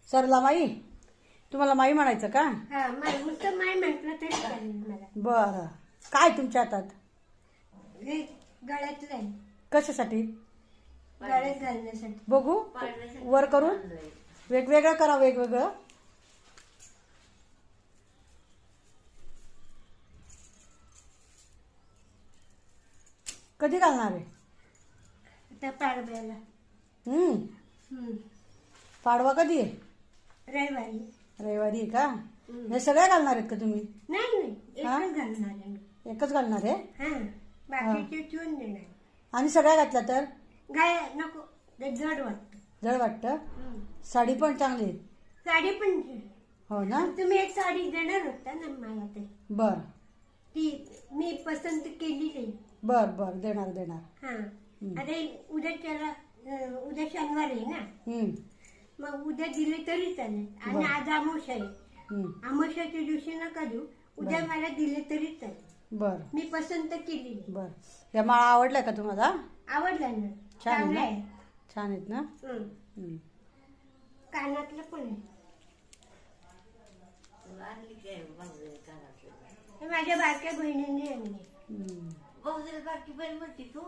सरला माई, तुम्हाला माई म्हणायचं का? हा नुसतं माय म्हटलं तरी चालेल मला. बरं. काय तुमच्या हातात? हे गळ्यातलं आहे. कशासाठी? गळ्यात घालण्यासाठी. बघू वर करून. वेगवेगळं करा, वेगवेगळं. कधी घालणार आहे? त्या पाडव्याला. पाडवा कधी आहे? रविवारी. रविवारी आहे का? हे सगळ्या घालणार आहेत का तुम्ही? नाही एकच घालणार आहे मी. एकच घालणार आहे? हा बाकीचे ठेवून देणार. आणि सगळ्या घातल्या तर गाय नको, ते जड वाटतं. जड वाटतं. साडी पण चांगली आहे. साडी पण. हो ना? तुम्ही एक साडी देणार होता ना मला ते. बर. ती मी पसंत केली नाही. बर बर, देणार देणार. हा अरे उद्या शनिवार आहे ना, मग उद्या दिले तरी चालेल. आणि आज आमोशा आहे. आमोशाच्या दिवशी नका देऊ, उद्या मला दिले तरी चालेल. बर. मी पसंत केली नाही. बर. या माळा आवडल्या का तुम्हाला? आवडला ना. छान आहे चांगला ना? आहे. छान आहेत ना? कानातलं पण आहे. हे माझ्या बारक्या बहिणीने आणले. बाकी बहीण म्हणते तू